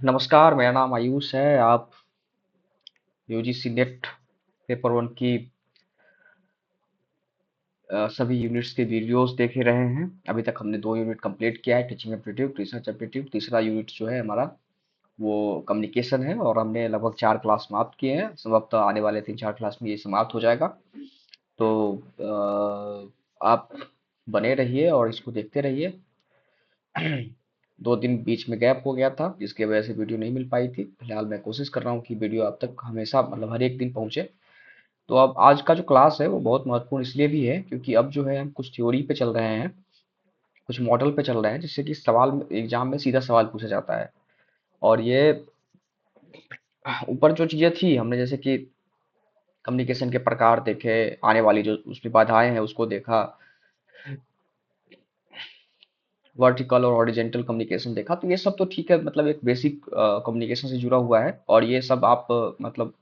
नमस्कार, मेरा नाम आयुष है। आप यूजीसी नेट पेपर वन की सभी यूनिट्स के वीडियोस देख ही रहे हैं। अभी तक हमने 2 यूनिट कंप्लीट किया है, टीचिंग एप्टीट्यूड, रिसर्च एप्टीट्यूड। तीसरा यूनिट जो है हमारा वो कम्युनिकेशन है और हमने लगभग 4 क्लास समाप्त किए हैं। संभवतः आने वाले 3-4 क्लास में ये समाप्त हो जाएगा। तो आप बने रहिए और इसको देखते रहिए। 2 दिन बीच में गैप हो गया था जिसकी वजह से वीडियो नहीं मिल पाई थी। फिलहाल मैं कोशिश कर रहा हूँ कि वीडियो आप तक हमेशा मतलब हर एक दिन पहुंचे। तो अब आज का जो क्लास है वो बहुत महत्वपूर्ण इसलिए भी है क्योंकि अब जो है हम कुछ थ्योरी पे चल रहे हैं, कुछ मॉडल पे चल रहे हैं, जिससे कि सवाल एग्जाम में सीधा सवाल पूछा जाता है। और ये ऊपर जो चीजें थी हमने जैसे कि कम्युनिकेशन के प्रकार देखे, आने वाली जो उसमें बाधाएं हैं उसको देखा, वर्टिकल और हॉरिजेंटल कम्युनिकेशन देखा। तो ये सब तो ठीक है, मतलब एक बेसिक कम्युनिकेशन से जुड़ा हुआ है और ये सब आप मतलब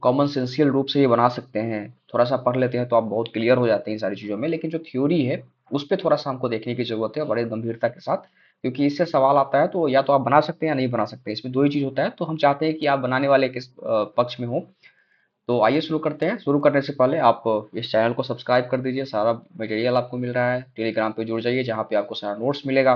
कॉमन सेंसियल रूप से ये बना सकते हैं। थोड़ा सा पढ़ लेते हैं तो आप बहुत क्लियर हो जाते हैं इन सारी चीज़ों में। लेकिन जो थ्योरी है उस पर थोड़ा सा हमको देखने की जरूरत है बड़े गंभीरता के साथ, क्योंकि इससे सवाल आता है तो या तो आप बना सकते हैं या नहीं बना सकते। इसमें दो ही चीज़ होता है, तो हम चाहते हैं कि आप बनाने वाले किस पक्ष में हो। तो आइए शुरू करते हैं। शुरू करने से पहले आप इस चैनल को सब्सक्राइब कर दीजिए। सारा मटेरियल आपको मिल रहा है। टेलीग्राम पे जुड़ जाइए जहाँ पे आपको सारा नोट्स मिलेगा,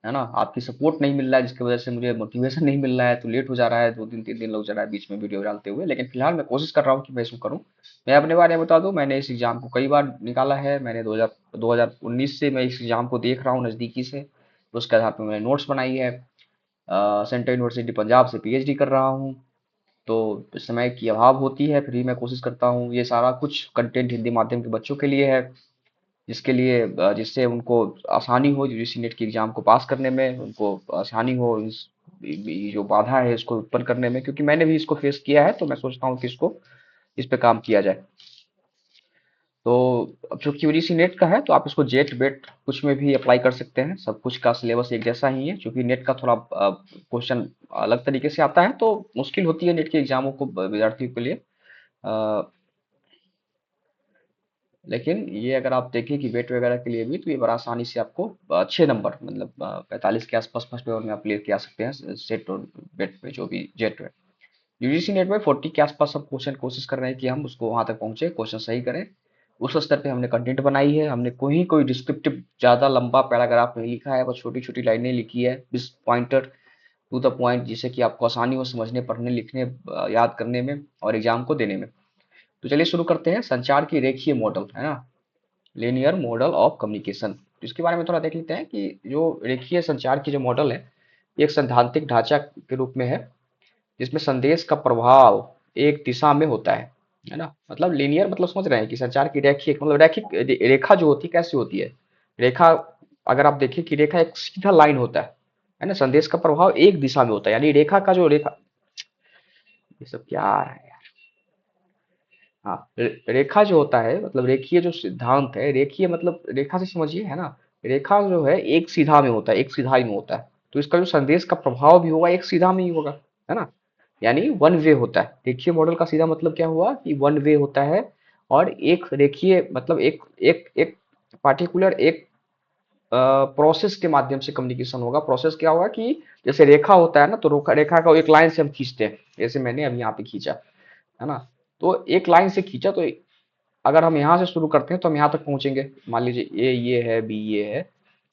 है ना। आपकी सपोर्ट नहीं मिल रहा है जिसकी वजह से मुझे मोटिवेशन नहीं मिल रहा है, तो लेट हो जा रहा है, 2 दिन 3 दिन लग जा रहा है बीच में वीडियो डालते हुए। लेकिन फिलहाल मैं कोशिश कर रहा हूँ कि मैं इसको करूँ। मैं अपने बारे में बता दूं, मैंने इस एग्जाम को कई बार निकाला है। मैंने 2019 से मैं इस एग्जाम को देख रहा हूँ नज़दीकी से। उसके आधार पर मैंने नोट्स बनाई है। सेंट्रल यूनिवर्सिटी पंजाब से पीएचडी कर रहा हूँ। तो समय की अभाव होती है, फिर भी मैं कोशिश करता हूँ। ये सारा कुछ कंटेंट हिंदी माध्यम के बच्चों के लिए है, जिसके लिए जिससे उनको आसानी हो यूजीसी नेट की एग्जाम को पास करने में, उनको आसानी हो इस ये जो बाधा है इसको उत्पन्न करने में। क्योंकि मैंने भी इसको फेस किया है, तो मैं सोचता हूँ कि इसको इस पे काम किया जाए। तो अब चूंकि यूजीसी नेट का है तो आप इसको जेट बेट कुछ में भी अप्लाई कर सकते हैं। सब कुछ का सिलेबस एक जैसा ही है। चूंकि नेट का थोड़ा क्वेश्चन अलग तरीके से आता है तो मुश्किल होती है नेट के एग्जामों को विद्यार्थियों के लिए। अ, लेकिन ये अगर आप देखें कि वेट वगैरह के लिए भी, तो ये बड़ा आसानी से आपको अच्छे नंबर मतलब 45 के आसपास फर्स्ट पेपर में आप क्लियर किया सकते हैं सेट और वेट में, जो भी जेट में। यूजीसी नेट में 40 के आसपास सब क्वेश्चन कोशिश कर रहे हैं कि हम उसको वहां तक पहुंचे, क्वेश्चन सही करें। उस स्तर पे हमने कंटेंट बनाई है। हमने कोई डिस्क्रिप्टिव ज्यादा लंबा पैराग्राफ नहीं लिखा है, बस छोटी छोटी लाइनें लिखी है, बिस पॉइंटर टू द पॉइंट, जिससे कि आपको आसानी हो समझने, पढ़ने, लिखने, याद करने में और एग्जाम को देने में। तो चलिए शुरू करते हैं। संचार की रेखीय मॉडल, है ना, लिनियर मॉडल ऑफ कम्युनिकेशन। तो इसके बारे में थोड़ा देख लेते हैं कि जो रेखीय संचार की जो मॉडल है, ये एक सैद्धांतिक ढांचा के रूप में है जिसमें संदेश का प्रभाव एक दिशा में होता है ना। मतलब लीनियर मतलब समझ रहे हैं कि संचार की रैखिक मतलब रैखिक रेखा जो होती है कैसी होती है। रेखा, अगर आप देखें कि रेखा एक सीधा लाइन होता है ना। संदेश का प्रभाव एक दिशा में होता है, यानी रेखा का जो रेखा, ये सब क्या है। हाँ, रेखा जो होता है मतलब रेखीय जो सिद्धांत है, रेखीय मतलब रेखा से समझिए, है ना। रेखा जो है एक सीधा में होता है, एक सीधा ही में होता है। तो इसका जो संदेश का प्रभाव भी होगा एक सीधा में ही होगा, है ना। यानी वन वे होता है। रेखीय मॉडल का सीधा मतलब क्या हुआ कि वन वे होता है। और एक रेखीय मतलब एक एक एक पार्टिकुलर एक प्रोसेस के माध्यम से कम्युनिकेशन होगा। प्रोसेस क्या होगा कि जैसे रेखा होता है ना, तो रेखा रेखा का एक लाइन से हम खींचते हैं, जैसे मैंने अभी यहाँ पे खींचा, है ना। तो एक लाइन से खींचा, तो अगर हम यहाँ से शुरू करते हैं तो हम यहाँ तक पहुंचेंगे। मान लीजिए ए ये है, बी ये है,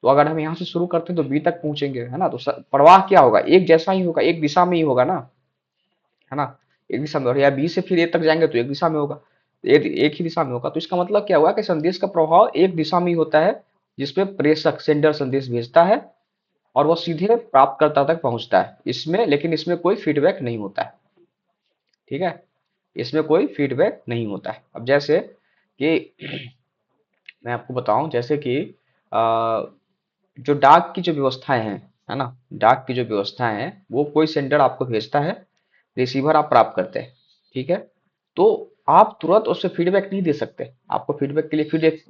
तो अगर हम यहाँ से शुरू करते हैं तो बी तक पहुंचेंगे, है ना। तो प्रवाह क्या होगा, एक जैसा ही होगा, एक दिशा में ही होगा ना, है ना। एक दिशा में, और या बी से फिर ए तक जाएंगे तो एक दिशा में होगा, तो एक ही दिशा में होगा। तो इसका मतलब क्या हुआ कि संदेश का प्रभाव एक दिशा में ही होता है, जिसमें प्रेषक सेंडर संदेश भेजता है और वह सीधे प्राप्तकर्ता तक पहुंचता है। इसमें लेकिन इसमें कोई फीडबैक नहीं होता है, ठीक है। इसमें कोई फीडबैक नहीं होता है। अब जैसे कि मैं आपको बताऊं, जैसे कि अ, जो डाक की जो व्यवस्थाएं हैं, है ना, डाक की जो व्यवस्थाएं हैं, वो कोई सेंडर आपको भेजता है, रिसीवर आप प्राप्त करते हैं, ठीक है। तो आप तुरंत उससे फीडबैक नहीं दे सकते। आपको फीडबैक के लिए फिर एक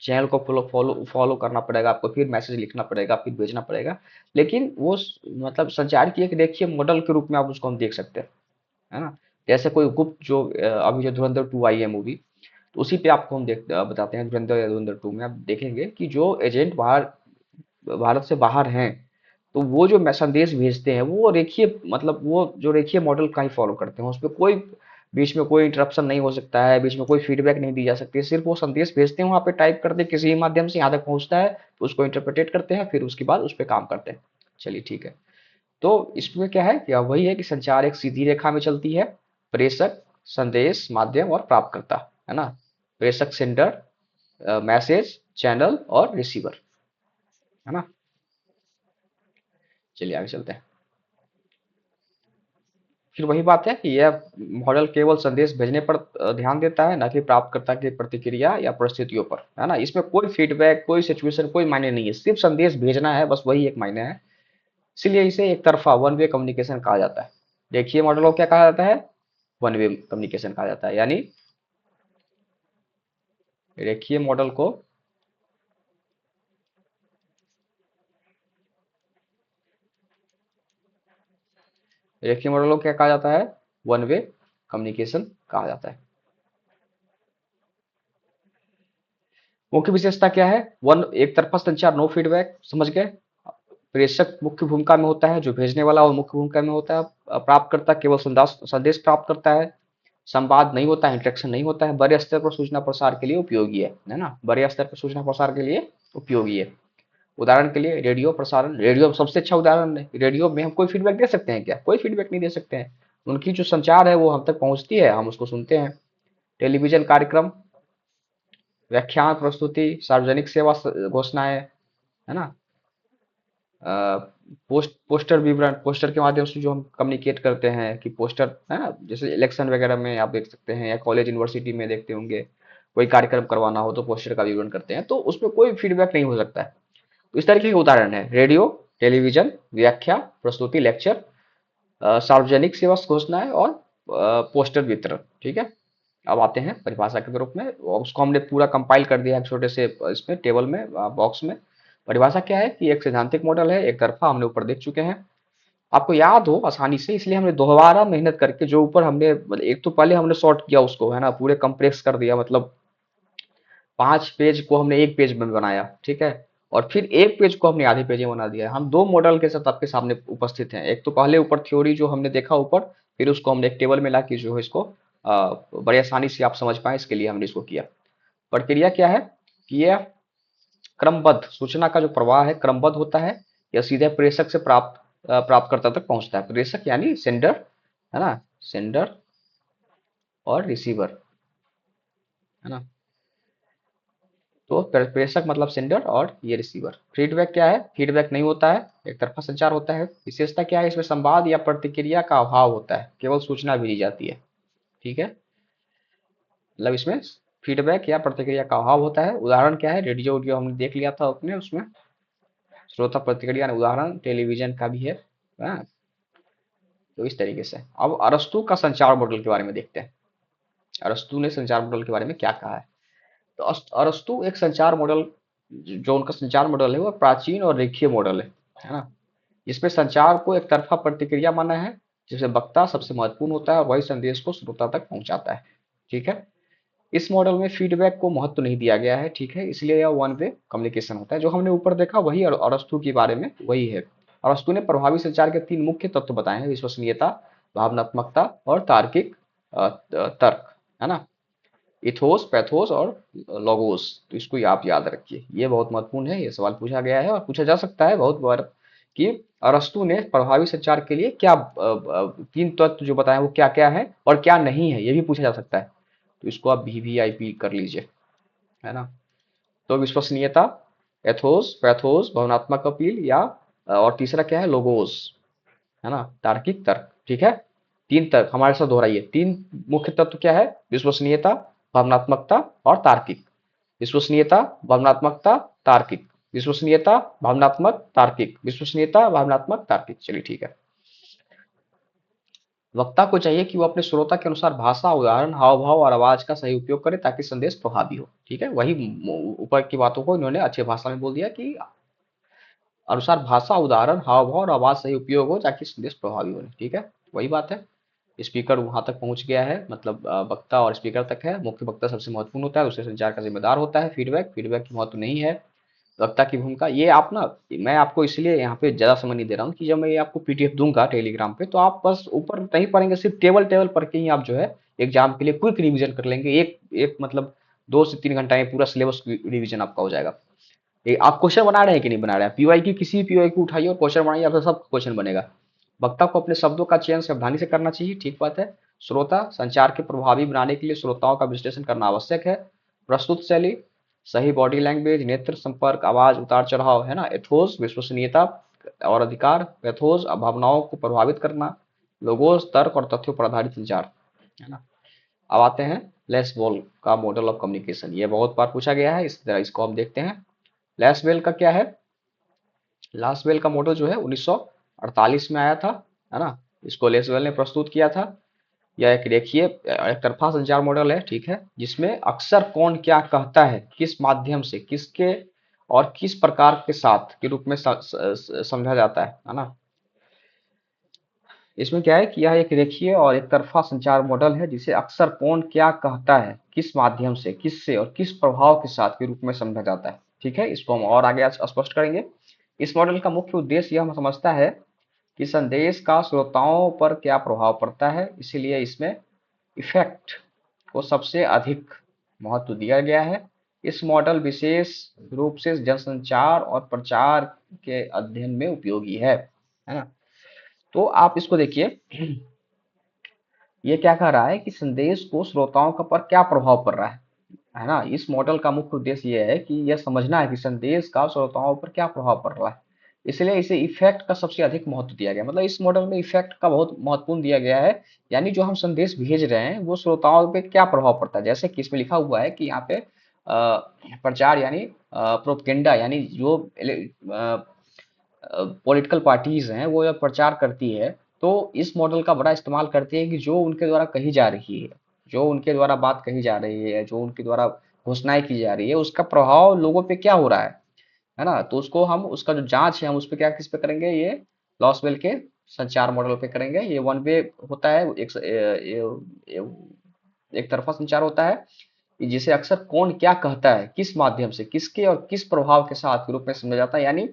चैनल को फॉलो फॉलो फॉलो करना पड़ेगा, आपको फिर मैसेज लिखना पड़ेगा, फिर भेजना पड़ेगा। लेकिन वो मतलब संचार की एक रेखीय मॉडल के रूप में आप उसको हम देख सकते हैं, है ना। जैसे कोई गुप्त जो अभी जो धुरंधर 2 आई है मूवी, तो उसी पे आपको हम बताते हैं। धुरंधर या धुरंधर 2 में आप देखेंगे कि जो एजेंट बाहर भारत से बाहर हैं, तो वो जो संदेश भेजते हैं वो रेखीय, मतलब वो जो रेखीय मॉडल का ही फॉलो करते हैं, उसमें कोई बीच में कोई इंटरप्शन नहीं हो सकता है, बीच में कोई फीडबैक नहीं दी जा सकती है, सिर्फ वो संदेश भेजते हैं, वहाँ पे टाइप करते हैं, किसी भी माध्यम से यहाँ तक पहुँचता है तो उसको इंटरप्रेटेट करते हैं, फिर उसके बाद उस पर काम करते हैं। चलिए ठीक है। तो इसमें क्या है कि वही है कि संचार एक सीधी रेखा में चलती है, प्रेषक, संदेश, माध्यम और प्राप्तकर्ता, है ना। प्रेषक सेंडर, मैसेज, चैनल और रिसीवर, है ना। चलिए आगे चलते हैं। फिर वही बात है कि यह मॉडल केवल संदेश भेजने पर ध्यान देता है, ना कि प्राप्तकर्ता की प्रतिक्रिया या परिस्थितियों पर, है ना। इसमें कोई फीडबैक, कोई सिचुएशन, कोई मायने नहीं है, सिर्फ संदेश भेजना है, बस वही एक मायने है। इसीलिए इसे एक तरफा, वन वे कम्युनिकेशन कहा जाता है। देखिए मॉडल को क्या कहा जाता है, वन वे कम्युनिकेशन कहा जाता है, यानी रेखीय मॉडल को रेखीय मॉडल को क्या कहा जाता है, वन वे कम्युनिकेशन कहा जाता है। मुख्य विशेषता क्या है, वन एक तरफा संचार, नो फीडबैक, समझ गए। प्रेषक मुख्य भूमिका में होता है, जो भेजने वाला वो मुख्य भूमिका में होता है। प्राप्तकर्ता केवल संदेश संदेश प्राप्त करता है, संवाद नहीं होता है, इंटरेक्शन नहीं होता है, बड़े स्तर पर सूचना प्रसार के लिए उपयोगी है ना, बड़े स्तर पर सूचना प्रसार के लिए उपयोगी है। उदाहरण के लिए रेडियो प्रसारण, रेडियो सबसे अच्छा उदाहरण है। रेडियो में हम कोई फीडबैक दे सकते हैं क्या, कोई फीडबैक नहीं दे सकते हैं, उनकी जो संचार है वो हम तक पहुंचती है, हम उसको सुनते हैं। टेलीविजन कार्यक्रम, व्याख्यान प्रस्तुति, सार्वजनिक सेवा घोषणाएं, है ना। पोस्टर विवरण, पोस्टर के माध्यम से जो हम कम्युनिकेट करते हैं कि पोस्टर, है ना, जैसे इलेक्शन वगैरह में आप देख सकते हैं, या कॉलेज यूनिवर्सिटी में देखते होंगे, कोई कार्यक्रम करवाना हो तो पोस्टर का विवरण करते हैं, तो उसमें कोई फीडबैक नहीं हो सकता है। तो इस तरीके के उदाहरण है रेडियो, टेलीविजन, व्याख्या प्रस्तुति, लेक्चर, सार्वजनिक सेवा घोषणाएं और पोस्टर वितरण, ठीक है। अब आते हैं परिभाषा के रूप में, और उसको हमने पूरा कंपाइल कर दिया है छोटे से इसमें टेबल में, बॉक्स में। परिभाषा क्या है कि एक सैद्धांतिक मॉडल है, एक तरफा, हमने ऊपर देख चुके हैं। आपको याद हो आसानी से, इसलिए हमने दोबारा मेहनत करके जो ऊपर हमने मतलब एक तो पहले हमने शॉर्ट किया उसको, है ना, पूरे कंप्रेस कर दिया, मतलब 5 पेज को हमने एक पेज में बनाया, ठीक है। और फिर एक पेज को हमने आधे पेज में बना दिया। हम दो मॉडल के साथ आपके सामने उपस्थित हैं, एक तो पहले ऊपर थ्योरी जो हमने देखा ऊपर, फिर उसको हमने एक टेबल में ला के जो है इसको बड़ी आसानी से आप समझ पाए, इसके लिए हमने इसको किया। प्रक्रिया क्या है कि यह क्रमबद्ध सूचना का जो प्रवाह है क्रमबद्ध होता है, या सीधे प्रेषक से प्राप्तकर्ता तक पहुंचता है। प्रेषक यानी सेंडर, है ना, सेंडर और रिसीवर, है ना। तो प्रेषक मतलब सेंडर और ये रिसीवर। फीडबैक क्या है, फीडबैक नहीं होता है, एक तरफा संचार होता है। विशेषता क्या है, इसमें संवाद या प्रतिक्रिया का अभाव होता है, केवल सूचना भेजी जाती है, ठीक है। मतलब इसमें फीडबैक या प्रतिक्रिया का अभाव होता है। उदाहरण क्या है, रेडियो ऑडियो हमने देख लिया था अपने उसमें, श्रोता प्रतिक्रिया उदाहरण टेलीविजन का भी है। हाँ, तो इस तरीके से अब अरस्तु का संचार मॉडल के बारे में देखते हैं। अरस्तु ने संचार मॉडल के बारे में क्या कहा है। तो अरस्तु एक संचार मॉडल, जो उनका संचार मॉडल है वो प्राचीन और रेखीय मॉडल है ना। इसमें संचार को एक तरफा प्रतिक्रिया माना है, जिसमें वक्ता सबसे महत्वपूर्ण होता है और वही संदेश को श्रोता तक पहुंचाता है, ठीक है। इस मॉडल में फीडबैक को महत्व नहीं दिया गया है, ठीक है, इसलिए यह वन वे कम्युनिकेशन होता है। जो हमने ऊपर देखा वही अरस्तु के बारे में वही है। अरस्तु ने प्रभावी संचार के 3 मुख्य तत्व बताए हैं, विश्वसनीयता, भावनात्मकता और तार्किक तर्क, है ना। इथोस, पैथोस और लोगोस, तो इसको आप याद रखिए, ये बहुत महत्वपूर्ण है, ये सवाल पूछा गया है और पूछा जा सकता है बहुत बार कि अरस्तु ने प्रभावी संचार के लिए क्या 3 तत्व जो बताए वो क्या क्या है और क्या नहीं है, ये भी पूछा जा सकता है। तो इसको आप वीवीआईपी कर लीजिए, है ना। तो विश्वसनीयता, एथोस, पैथोस, भावनात्मक अपील, या और तीसरा क्या है, लोगोस, है ना, तार्किक तर्क, ठीक है। 3 तर्क हमारे साथ दोहराइए, 3 मुख्य तत्व क्या है, विश्वसनीयता, भावनात्मकता और तार्किक। विश्वसनीयता, भावनात्मकता, तार्किक, विश्वसनीयता, भावनात्मक, तार्किक, विश्वसनीयता, भावनात्मक, तार्किक। चलिए ठीक है। वक्ता को चाहिए कि वो अपने श्रोता के अनुसार भाषा, उदाहरण, हाव भाव और आवाज का सही उपयोग करे ताकि संदेश प्रभावी हो, ठीक है। वही ऊपर की बातों को इन्होंने अच्छी भाषा में बोल दिया कि अनुसार भाषा, उदाहरण, हाव भाव और आवाज सही उपयोग हो ताकि संदेश प्रभावी हो, ठीक है। वही बात है। स्पीकर वहां तक पहुंच गया है, मतलब वक्ता और स्पीकर तक है। मुख्य वक्ता सबसे महत्वपूर्ण होता है, दूसरे संचार का जिम्मेदार होता है। फीडबैक, फीडबैक की महत्व नहीं है। वक्ता की भूमिका ये आप ना, मैं आपको इसलिए यहाँ पे ज़्यादा समय नहीं दे रहा हूँ कि जब मैं ये आपको पीडीएफ दूंगा टेलीग्राम पे, तो आप बस ऊपर नहीं पढ़ेंगे, सिर्फ टेबल टेबल पढ़ के ही आप जो है एग्जाम के लिए क्विक रिवीजन कर लेंगे। एक एक मतलब 2 से 3 घंटा में पूरा सिलेबस रिवीजन आपका हो जाएगा। ये आप क्वेश्चन बना रहे हैं कि नहीं बना रहे हैं, पीवाई की किसी पीवाई को उठाइए और क्वेश्चन बनाइए, आपका सब क्वेश्चन बनेगा। वक्ता को अपने शब्दों का चयन सावधानी से करना चाहिए, ठीक बात है। श्रोता, संचार के प्रभावी बनाने के लिए श्रोताओं का विश्लेषण करना आवश्यक है। प्रस्तुत शैली, सही बॉडी लैंग्वेज, नेत्र संपर्क, आवाज उतार चढ़ाव, है ना। एथोस, विश्वसनीयता और अधिकार। पैथोस, भावनाओं को प्रभावित करना। लोगोस, तर्क और तथ्यों पर आधारित संचार, है ना। अब आते हैं लेस बॉल का मॉडल ऑफ कम्युनिकेशन, ये बहुत बार पूछा गया है, इस तरह इसको हम देखते हैं। लैसवेल का क्या है? लासवेल का मॉडल जो है 1948 में आया था, है ना। इसको लेसवेल ने प्रस्तुत किया था। यह एक रेखीय एक तरफा संचार मॉडल है, ठीक है, जिसमें अक्सर कौन क्या कहता है, किस माध्यम से, किसके और किस प्रकार के साथ के रूप में समझा जाता है ना। इसमें क्या है कि यह एक रेखीय और एक तरफा संचार मॉडल है जिसे अक्सर कौन क्या कहता है, किस माध्यम से, किससे और किस प्रभाव के साथ के रूप में समझा जाता है, ठीक है। इसको हम और आगे स्पष्ट करेंगे। इस मॉडल का मुख्य उद्देश्य यह समझता है कि संदेश का श्रोताओं पर क्या प्रभाव पड़ता है, इसीलिए इसमें इफेक्ट को सबसे अधिक महत्व दिया गया है। इस मॉडल विशेष रूप से जनसंचार और प्रचार के अध्ययन में उपयोगी है ना। तो आप इसको देखिए, ये क्या कह रहा है कि संदेश को श्रोताओं का पर क्या प्रभाव पड़ रहा है ना। इस मॉडल का मुख्य उद्देश्य ये है कि यह समझना है कि संदेश का श्रोताओं पर क्या प्रभाव पड़ रहा है, इसलिए इसे इफेक्ट का सबसे अधिक महत्व दिया गया। मतलब इस मॉडल में इफेक्ट का बहुत महत्वपूर्ण दिया गया है, यानी जो हम संदेश भेज रहे हैं वो श्रोताओं पे क्या प्रभाव पड़ता है। जैसे कि इसमें लिखा हुआ है कि यहाँ पे प्रचार यानी प्रोपगेंडा, यानी जो पॉलिटिकल पार्टीज हैं वो जब प्रचार करती है तो इस मॉडल का बड़ा इस्तेमाल करती है कि जो उनके द्वारा कही जा रही है, जो उनके द्वारा बात कही जा रही है, जो उनके द्वारा घोषणाएं की जा रही है, उसका प्रभाव लोगों पे क्या हो रहा है ना। तो उसको हम, उसका जो जांच है हम उस पर क्या, किस पे करेंगे, ये लॉसवेल के संचार मॉडल पे करेंगे। ये वन वे होता है, एक तरफा संचार होता है, जिसे अक्सर कौन क्या कहता है, किस माध्यम से, किसके और किस प्रभाव के साथ के रूप में समझा जाता है, यानी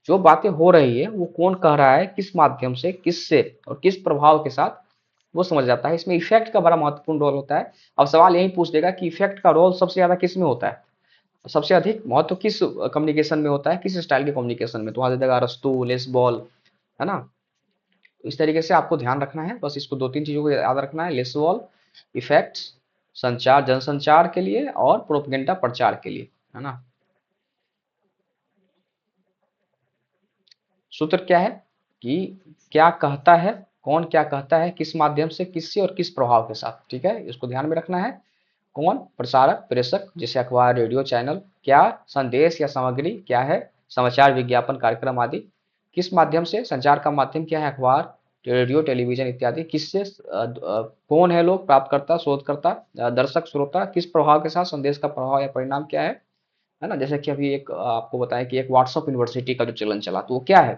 जो बातें हो रही है वो कौन कह रहा है, किस माध्यम से, किससे और किस प्रभाव के साथ, वो समझ जाता है। इसमें इफेक्ट का बड़ा महत्वपूर्ण रोल होता है। अब सवाल यही पूछ देगा कि इफेक्ट का रोल सबसे ज्यादा किस में होता है, सबसे अधिक महत्व किस कम्युनिकेशन में होता है, किस स्टाइल के कम्युनिकेशन में, तो वहां दे देगा अरस्तू, लेसबॉल, है ना। तो इस तरीके से आपको ध्यान रखना है, बस इसको 2-3 चीजों को याद रखना है। लेसबॉल, इफेक्ट्स, संचार जनसंचार के लिए और प्रोपगेंडा प्रचार के लिए, है ना। सूत्र क्या है कि क्या कहता है, कौन क्या कहता है, किस माध्यम से, किससे और किस प्रभाव के साथ, ठीक है, इसको ध्यान में रखना है। कौन, प्रसारक, प्रेषक, जैसे अखबार, रेडियो, चैनल। क्या, संदेश या सामग्री, क्या है, समाचार, विज्ञापन, कार्यक्रम आदि। किस माध्यम से, संचार का माध्यम क्या है, अखबार, रेडियो, टेलीविजन इत्यादि। किससे, कौन है लोग, प्राप्तकर्ता, शोधकर्ता, दर्शक, श्रोता। किस प्रभाव के साथ, संदेश का प्रभाव या परिणाम क्या है ना। जैसे कि अभी एक आपको बताएं कि एक व्हाट्सअप यूनिवर्सिटी का जो चलन चला, तो वो क्या है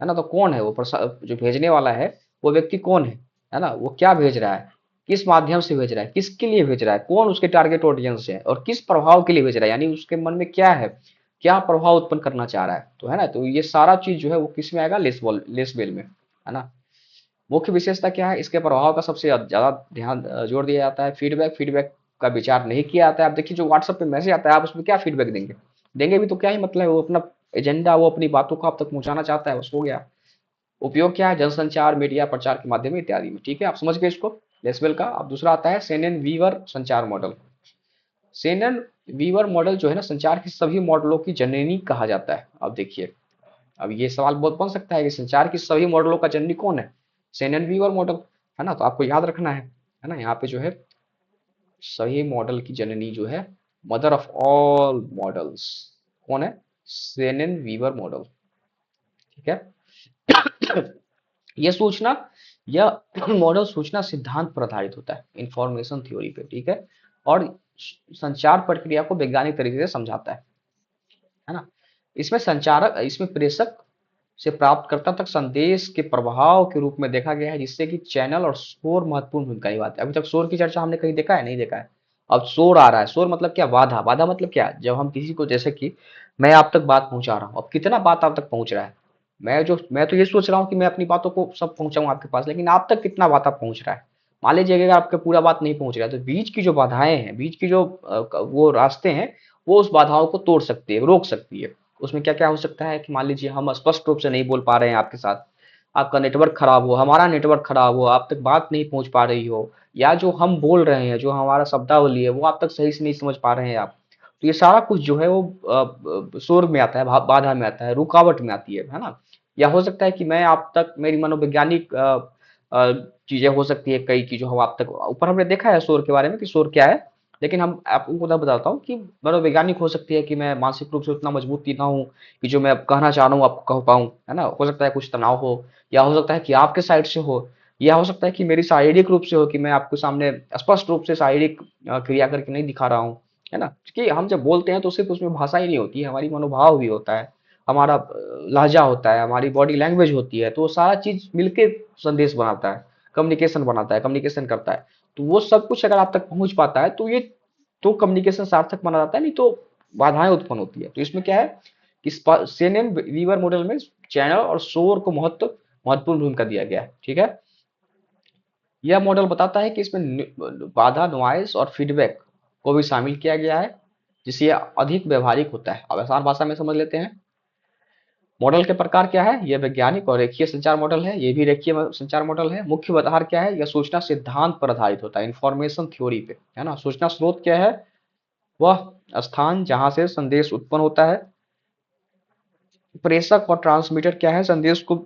ना। तो कौन है वो, जो भेजने वाला है वो व्यक्ति कौन है ना, वो क्या भेज रहा है, किस माध्यम से भेज रहा है, किसके लिए भेज रहा है, कौन उसके टारगेट ऑडियंस है और किस प्रभाव के लिए भेज रहा है, यानी उसके मन में क्या है, क्या प्रभाव उत्पन्न करना चाह रहा है, तो है ना। तो ये सारा चीज जो है वो किस में आएगा, लेसबेल में, है ना। मुख्य विशेषता क्या है, इसके प्रभाव का सबसे ज्यादा ध्यान जोर दिया जाता है। फीडबैक, फीडबैक का विचार नहीं किया जाता है। आप देखिए जो व्हाट्सएप पे मैसेज आता है, आप उसमें क्या फीडबैक देंगे, देंगे भी तो क्या ही मतलब है, वो अपना एजेंडा, वो अपनी बातों को आप तक पहुंचाना चाहता है, बस हो गया। उपयोग क्या है, जनसंचार, मीडिया, प्रचार के माध्यम इत्यादि में, ठीक है, आप समझ गए इसको, लेसवेल का। अब दूसरा आता है सेनेन वीवर संचार मॉडल। सेनेन वीवर मॉडल जो है ना, संचार के सभी मॉडलों की जननी कहा जाता है। अब देखिए, अब ये सवाल बहुत बन सकता है कि संचार की सभी मॉडलों का जननी कौन है, सेनेन वीवर मॉडल, है ना। तो आपको याद रखना है ना, यहाँ पे जो है सही मॉडल की जननी जो है, मदर ऑफ ऑल मॉडल्स, कौन है, सेनेन वीवर मॉडल, ठीक है। ये सूचना, यह मॉडल सूचना सिद्धांत पर आधारित होता है, इंफॉर्मेशन थ्योरी पे, ठीक है, और संचार प्रक्रिया को वैज्ञानिक तरीके से समझाता है ना। इसमें संचारक, इसमें प्रेषक से प्राप्तकर्ता तक संदेश के प्रभाव के रूप में देखा गया है, जिससे कि चैनल और शोर महत्वपूर्ण भूमिका निभाते हैं। अभी तक शोर की चर्चा हमने कहीं देखा है, नहीं देखा है। अब शोर आ रहा है, शोर मतलब क्या, बाधा, बाधा मतलब क्या, जब हम किसी को, जैसे कि मैं आप तक बात पहुंचा रहा हूँ, अब कितना बात आप तक पहुंच रहा है, मैं तो ये सोच रहा हूँ कि मैं अपनी बातों को सब पहुंचाऊं आपके पास, लेकिन आप तक कितना बात आप पहुंच रहा है। मान लीजिए अगर आपका पूरा बात नहीं पहुंच रहा है, तो बीच की जो बाधाएं हैं, बीच की जो वो रास्ते हैं, वो उस बाधाओं को तोड़ सकती है, रोक सकती है। उसमें क्या क्या हो सकता है कि मान लीजिए हम स्पष्ट रूप से नहीं बोल पा रहे हैं आपके साथ, आपका नेटवर्क खराब हो, हमारा नेटवर्क खराब हो, आप तक बात नहीं पहुंच पा रही हो, या जो हम बोल रहे हैं, जो हमारा शब्दावली है, वो आप तक सही से नहीं समझ पा रहे हैं आप, तो ये सारा कुछ जो है वो शोर में आता है, बाधा में आता है, रुकावट में आती है ना। या हो सकता है कि मैं आप तक, मेरी मनोवैज्ञानिक अ, चीजें हो सकती है कई की, जो हम आप तक, ऊपर हमने देखा है शोर के बारे में कि शोर क्या है, लेकिन हम आपको उतना बताता हूँ कि मनोवैज्ञानिक हो सकती है कि मैं मानसिक रूप से उतना मजबूत ही ना हूँ कि जो मैं अब कहना चाह रहा हूँ आपको कह पाऊँ, है ना। हो सकता है कुछ तनाव हो, या हो सकता है कि आपके साइड से हो, या हो सकता है कि मेरी शारीरिक रूप से हो कि मैं आपके सामने स्पष्ट रूप से शारीरिक क्रिया करके नहीं दिखा रहा हूँ, है ना। क्योंकि हम जब बोलते हैं तो सिर्फ उसमें भाषा ही नहीं होती है, हमारी मनोभाव भी होता है, हमारा लहजा होता है, हमारी बॉडी लैंग्वेज होती है, तो वो सारा चीज मिलके संदेश बनाता है, कम्युनिकेशन बनाता है, कम्युनिकेशन करता है। तो वो सब कुछ अगर आप तक पहुंच पाता है तो ये, तो कम्युनिकेशन सार्थक माना जाता है, नहीं तो बाधाएं उत्पन्न होती है। तो इसमें क्या है कि सेन एंड वीवर मॉडल में चैनल और शोर को महत्वपूर्ण भूमिका दिया गया है, ठीक है। यह मॉडल बताता है कि इसमें बाधा, नॉइस और फीडबैक को भी शामिल किया गया है, जिससे यह अधिक व्यवहारिक होता है। अब आसान भाषा में समझ लेते हैं। मॉडल के प्रकार क्या है, यह वैज्ञानिक और रेखीय संचार मॉडल है, ये भी रेखीय संचार मॉडल है। मुख्य आधार क्या है, यह सूचना सिद्धांत पर आधारित होता है, इंफॉर्मेशन थ्योरी पे, है ना। सूचना स्रोत क्या है, वह स्थान जहां से संदेश उत्पन्न होता है। प्रेषक और ट्रांसमीटर क्या है, संदेश को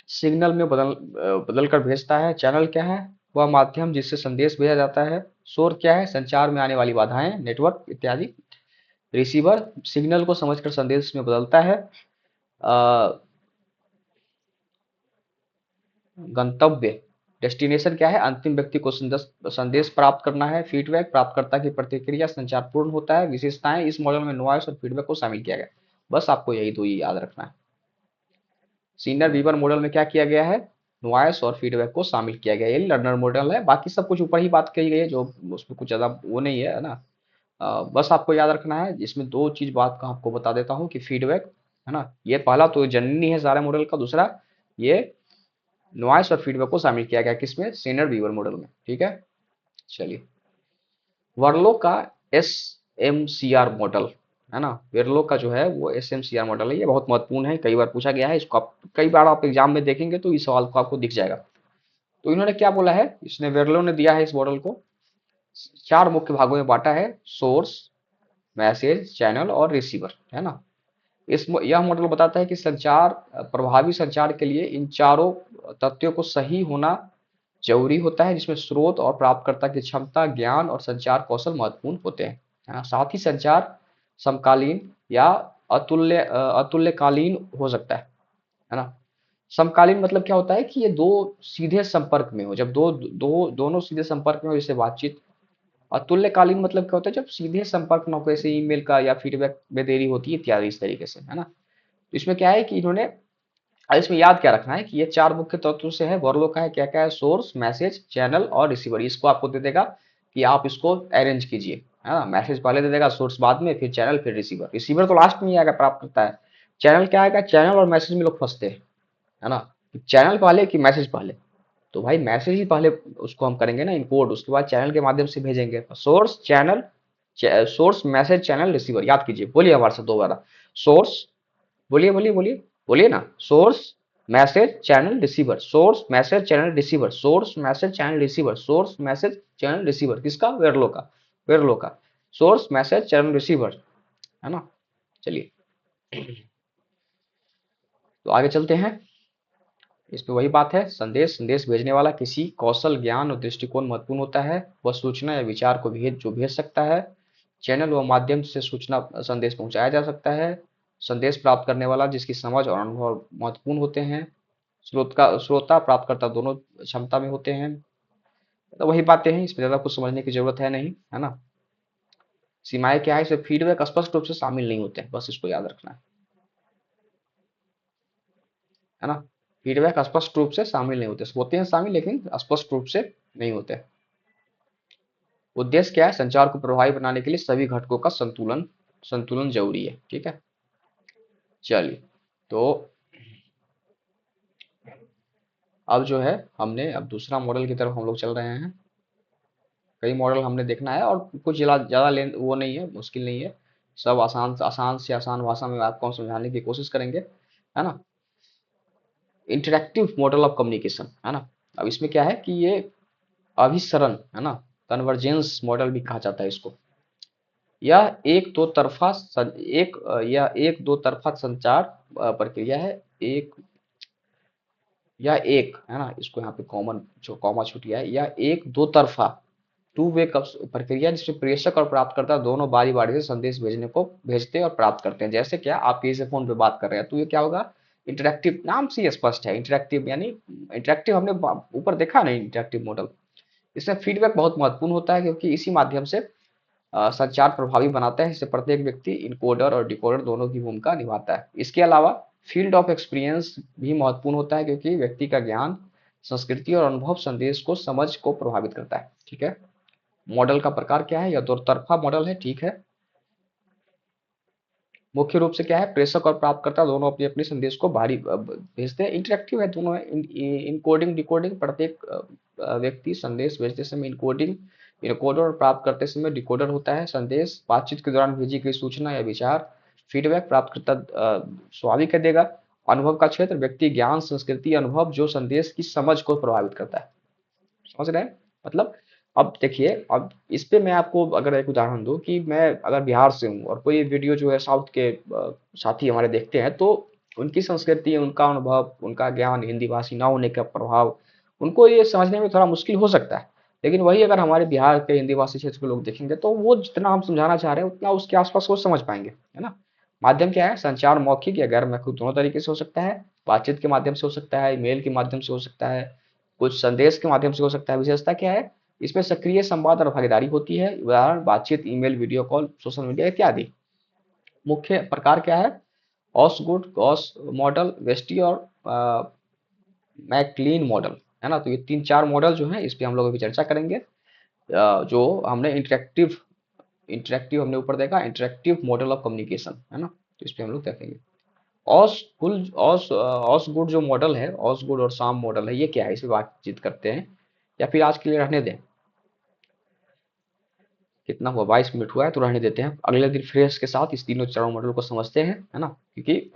सिग्नल में बदल कर भेजता है। चैनल क्या है, वह माध्यम जिससे संदेश भेजा जाता है। शोर क्या है, संचार में आने वाली बाधाएं, नेटवर्क इत्यादि। रिसीवर सिग्नल को समझकर संदेश में बदलता है। अ, गंतव्य, डेस्टिनेशन क्या है, अंतिम व्यक्ति को संदेश संदेश प्राप्त करना है। फीडबैक, प्राप्तकर्ता की प्रतिक्रिया, संचार पूर्ण होता है। विशेषताएं, इस मॉडल में नॉइस और फीडबैक को शामिल किया गया। बस आपको यही दो ही याद रखना है। सीनियर वीवर मॉडल में क्या किया गया है, नॉइस और फीडबैक को शामिल किया गया है। ये लर्नर मॉडल है, बाकी सब कुछ ऊपर ही बात कही गई है, जो उसमें कुछ ज्यादा वो नहीं है ना। बस आपको याद रखना है, इसमें दो चीज बात का आपको बता देता हूँ कि फीडबैक, है ना, ये पहला तो जननी है सारे मॉडल का। दूसरा, ये नॉइस और फीडबैक को शामिल किया गया किसमें, सीनियर वीवर मॉडल में, ठीक है। चलिए, वर्लो का S M C R model, है ना। वेरलो का जो है वो S M C R model है, ये बहुत महत्वपूर्ण है, कई बार पूछा गया है इसको, आप कई बार आप एग्जाम में देखेंगे तो इस सवाल को आपको दिख जाएगा। तो इन्होंने क्या बोला है, इसने वेरलो ने दिया है इस मॉडल को, चार मुख्य भागों में बांटा है। सोर्स, मैसेज, चैनल और रिसीवर, है ना। यह मॉडल बताता है कि संचार, प्रभावी संचार के लिए इन चारों तथ्यों को सही होना जरूरी होता है, जिसमें स्रोत और प्राप्तकर्ता की क्षमता, ज्ञान और संचार कौशल महत्वपूर्ण होते हैं, है ना। साथ ही संचार समकालीन या अतुल्यकालीन हो सकता है ना। समकालीन मतलब क्या होता है कि ये दो सीधे संपर्क में हो, जब दोनों सीधे संपर्क में हो, जैसे बातचीत। अतुल्यकालीन मतलब क्या होता है, जब सीधे संपर्क ना हो, जैसे ईमेल का या फीडबैक में देरी होती है इत्यादि, इस तरीके से, है ना। तो इसमें क्या है कि इन्होंने, इसमें याद क्या रखना है कि ये चार मुख्य तत्वों से है। वर्लो का है क्या क्या है, सोर्स, मैसेज, चैनल और रिसीवर। इसको आपको दे देगा कि आप इसको अरेंज कीजिए, है ना। मैसेज पहले दे देगा, सोर्स बाद में, फिर चैनल, फिर रिसीवर। रिसीवर तो लास्ट में ही आएगा, प्राप्त करता है। चैनल क्या आएगा, चैनल और मैसेज में लोग फंसते हैं, है ना। चैनल पहले कि मैसेज पहले, तो भाई मैसेज ही पहले उसको हम करेंगे ना इनकोड, उसके बाद चैनल के माध्यम से भेजेंगे। Source, channel, source, message, channel, receiver, याद कीजिए, बोलिए हमारे साथ दो बार। सोर्स, बोलिए बोलिए बोलिए, बोलिए ना। Source, message, channel, receiver. Source, message, channel, receiver. Source, message, channel, receiver. Source, message, channel, receiver, किसका, वेरलो का, वेरलो का। सोर्स, मैसेज, चैनल, रिसीवर, है ना। चलिए, तो आगे चलते हैं। इसमें वही बात है, संदेश, संदेश भेजने वाला किसी कौशल, ज्ञान और दृष्टिकोण महत्वपूर्ण होता है। वह सूचना या विचार को भेज सकता है। चैनल व माध्यम से सूचना, संदेश पहुंचाया जा सकता है। संदेश प्राप्त करने वाला जिसकी समझ और अनुभव महत्वपूर्ण होते हैं। श्रोता प्राप्तकर्ता दोनों क्षमता में होते हैं। तो वही बातें हैं, इसमें ज्यादा कुछ समझने की जरूरत है नहीं, है ना। सीमाएं क्या है, इसमें फीडबैक स्पष्ट रूप से शामिल नहीं होते हैं, बस इसको याद रखना है ना। फीडबैक स्पष्ट रूप से शामिल नहीं होते, होते हैं शामिल लेकिन स्पष्ट रूप से नहीं होते। उद्देश्य क्या है? संचार को प्रभावी बनाने के लिए सभी घटकों का संतुलन संतुलन जरूरी है। ठीक है, चलिए। तो अब जो है हमने अब दूसरा मॉडल की तरफ हम लोग चल रहे हैं। कई मॉडल हमने देखना है और कुछ ज़्यादा लें वो नहीं है, मुश्किल नहीं है। सब आसान आसान से आसान भाषा में आपको हम समझाने की कोशिश करेंगे, है ना। इंटरेक्टिव मॉडल ऑफ कम्युनिकेशन, है ना। अब इसमें क्या है कि ये अभिसरण, है ना, कन्वर्जेंस मॉडल भी कहा जाता है इसको। यह एक दो तरफा यह एक दो तरफा संचार प्रक्रिया है। एक है ना, इसको यहाँ पे कॉमन जो कॉमा छूटिया है, यह एक दो तरफा टू वे प्रक्रिया जिसमें प्रेषक और प्राप्तकर्ता दोनों बारी बारी से संदेश भेजते और प्राप्त करते हैं। जैसे क्या, आप किसी से फोन पे बात कर रहे हैं तो ये क्या होगा, इंटरेक्टिव, नाम से ही स्पष्ट है इंटरेक्टिव, यानी इंटरेक्टिव हमने ऊपर देखा नहीं इंटरेक्टिव मॉडल। इसमें फीडबैक बहुत महत्वपूर्ण होता है क्योंकि इसी माध्यम से संचार प्रभावी बनाता है। इससे प्रत्येक व्यक्ति इनकोडर और डिकोडर दोनों की भूमिका निभाता है। इसके अलावा फील्ड ऑफ एक्सपीरियंस भी महत्वपूर्ण होता है क्योंकि व्यक्ति का ज्ञान, संस्कृति और अनुभव संदेश को समझ को प्रभावित करता है। ठीक है, मॉडल का प्रकार क्या है? यह दो तरफा मॉडल है। ठीक है, मुख्य रूप से क्या है, प्रेषक और प्राप्तकर्ता दोनों अपने अपने संदेश को बाहरी भेजते हैं। इंटरेक्टिव है दोनों, इनकोडिंग डिकोडिंग, प्रत्येक व्यक्ति संदेश भेजते समय इनकोडिंग इनकोडर और प्राप्त करते समय डिकोडर होता है। संदेश बातचीत के दौरान भेजी गई सूचना या विचार, फीडबैक प्राप्तकर्ता स्वाभाविक है देगा। अनुभव का क्षेत्र, व्यक्ति ज्ञान, संस्कृति, अनुभव जो संदेश की समझ को प्रभावित करता है। समझ रहे हैं मतलब। अब देखिए, अब इस पे मैं आपको अगर एक उदाहरण दूं कि मैं अगर बिहार से हूँ और कोई वीडियो जो है साउथ के साथी हमारे देखते हैं, तो उनकी संस्कृति, उनका अनुभव, उनका ज्ञान, हिंदी भाषी ना होने का प्रभाव, उनको ये समझने में थोड़ा मुश्किल हो सकता है। लेकिन वही अगर हमारे बिहार के हिंदी भाषी क्षेत्र के लोग देखेंगे तो वो जितना हम समझाना चाह रहे हैं उतना उसके आसपास वो समझ पाएंगे, है ना। माध्यम क्या है, संचार मौखिक या गैर मौखिक दोनों तरीके से हो सकता है। बातचीत के माध्यम से हो सकता है, ईमेल के माध्यम से हो सकता है, कुछ संदेश के माध्यम से हो सकता है। विशेषता क्या है, इसमें सक्रिय संवाद और भागीदारी होती है। उदाहरण, बातचीत, email, video call, social media इत्यादि। मुख्य प्रकार क्या है, ऑसगुड, गॉस मॉडल, वेस्टी और मैकलीन मॉडल, है ना। तो ये तीन चार मॉडल जो है इस पे हम लोग अभी चर्चा करेंगे। जो हमने इंटरेक्टिव हमने ऊपर देखा, इंटरेक्टिव मॉडल ऑफ कम्युनिकेशन, है ना। तो इस पे हम लोग देखेंगे। ऑसगुड जो मॉडल है, ऑसगुड और साम मॉडल है, ये क्या है, इस पे बातचीत करते हैं या फिर आज के लिए रहने दें। कितना हुआ, 22 मिनट हुआ है, तो रहने देते हैं। अगले दिन फ्रेश के साथ इस तीनों चारों मॉडल को समझते हैं, है ना। क्योंकि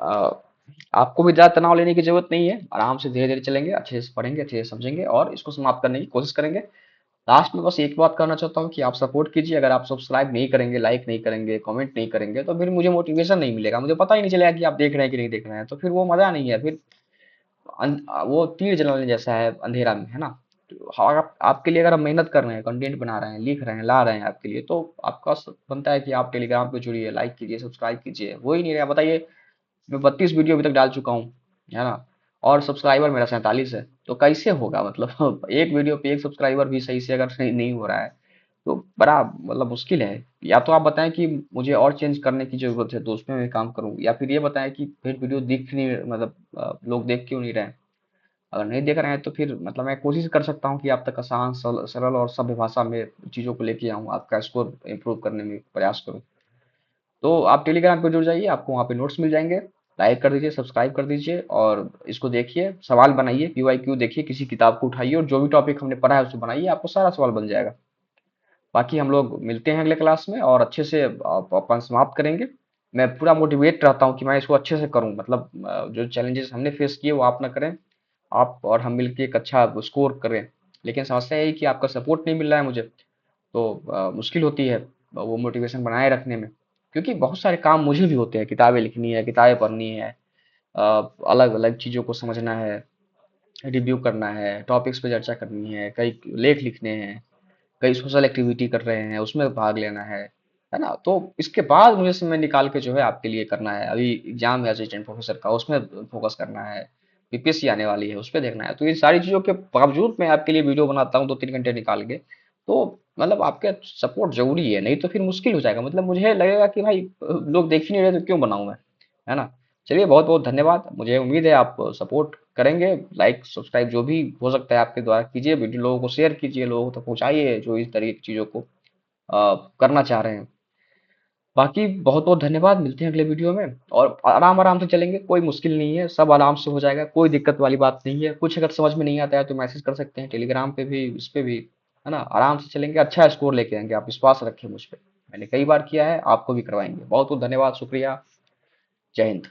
आपको भी ज़्यादा तनाव लेने की जरूरत नहीं है, आराम से धीरे धीरे चलेंगे, अच्छे से पढ़ेंगे, अच्छे से समझेंगे और इसको समाप्त करने की कोशिश करेंगे। लास्ट में बस एक बात कहना चाहता हूँ कि आप सपोर्ट कीजिए। अगर आप सब्सक्राइब नहीं करेंगे, लाइक नहीं करेंगे, कमेंट नहीं करेंगे, तो फिर मुझे मोटिवेशन नहीं मिलेगा, मुझे पता ही नहीं चलेगा कि आप देख रहे हैं कि नहीं देख रहे हैं, तो फिर वो मज़ा नहीं है। फिर वो तीर जलाने जैसा है अंधेरा में, है ना। तो आपके लिए अगर आप मेहनत कर रहे हैं, कंटेंट बना रहे हैं, लिख रहे हैं, ला रहे हैं आपके लिए, तो आपका बनता है कि आप टेलीग्राम पे जुड़िए, लाइक कीजिए, सब्सक्राइब कीजिए। वो ही नहीं रहा, बताइए। मैं 32 वीडियो अभी तक डाल चुका हूँ, है ना। और सब्सक्राइबर मेरा 47 है, तो कैसे होगा मतलब एक वीडियो पे एक सब्सक्राइबर भी सही से अगर नहीं हो रहा है, तो बड़ा मतलब मुश्किल है। या तो आप बताएं कि मुझे और चेंज करने की जरूरत है तो उसमें मैं काम करूं, या फिर ये बताएं कि फिर वीडियो दिख नहीं, मतलब लोग देख क्यों नहीं रहे हैं। अगर नहीं देख रहे हैं तो फिर मतलब मैं कोशिश कर सकता हूँ कि आप तक आसान, सरल और सभ्य भाषा में चीज़ों को लेके आऊँ, आपका स्कोर इम्प्रूव करने में प्रयास करूँ। तो आप टेलीग्राम पे जुड़ जाइए, आपको वहाँ पे नोट्स मिल जाएंगे। लाइक कर दीजिए, सब्सक्राइब कर दीजिए और इसको देखिए, सवाल बनाइए, PYQ देखिए, किसी किताब को उठाइए और जो भी टॉपिक हमने पढ़ा है उसको बनाइए, आपको सारा सवाल बन जाएगा। बाकी हम लोग मिलते हैं अगले क्लास में और अच्छे से अपन समाप्त करेंगे। मैं पूरा मोटिवेट रहता हूँ कि मैं इसको अच्छे से करूँ, मतलब जो चैलेंजेस हमने फेस किए वो आप ना करें, आप और हम मिलके एक अच्छा स्कोर करें। लेकिन समस्या यही कि आपका सपोर्ट नहीं मिल रहा है मुझे, तो मुश्किल होती है वो मोटिवेशन बनाए रखने में। क्योंकि बहुत सारे काम मुझे भी होते हैं, किताबें लिखनी है, किताबें पढ़नी है, अलग अलग चीज़ों को समझना है, रिव्यू करना है, टॉपिक्स पे चर्चा करनी है, कई लेख लिखने हैं, कई सोशल एक्टिविटी कर रहे हैं उसमें भाग लेना है ना। तो इसके बाद मुझे समय निकाल के जो है आपके लिए करना है। अभी एग्जाम है असिस्टेंट प्रोफेसर का, उसमें फोकस करना है। PPSC आने वाली है, उस पर देखना है। तो इन सारी चीज़ों के बावजूद मैं आपके लिए वीडियो बनाता हूँ 2-3 घंटे निकाल के। तो मतलब आपके सपोर्ट जरूरी है, नहीं तो फिर मुश्किल हो जाएगा। मतलब मुझे लगेगा कि भाई लोग देख ही नहीं रहे तो क्यों बनाऊं मैं, है ना। चलिए, बहुत बहुत धन्यवाद। मुझे उम्मीद है आप सपोर्ट करेंगे। लाइक सब्सक्राइब जो भी हो सकता है आपके द्वारा कीजिए, वीडियो लोगों को शेयर कीजिए, लोगों तक पहुंचाइए जो इस तरह की चीज़ों को करना चाह रहे हैं। बाकी बहुत बहुत धन्यवाद, मिलते हैं अगले वीडियो में। और आराम आराम से चलेंगे, कोई मुश्किल नहीं है, सब आराम से हो जाएगा, कोई दिक्कत वाली बात नहीं है। कुछ अगर समझ में नहीं आता है तो मैसेज कर सकते हैं टेलीग्राम पे भी, इस पे भी, है ना। आराम से चलेंगे, अच्छा स्कोर लेके आएंगे, आप विश्वास रखें मुझ पे। मैंने कई बार किया है, आपको भी करवाएंगे। बहुत बहुत धन्यवाद, शुक्रिया। जय हिंद।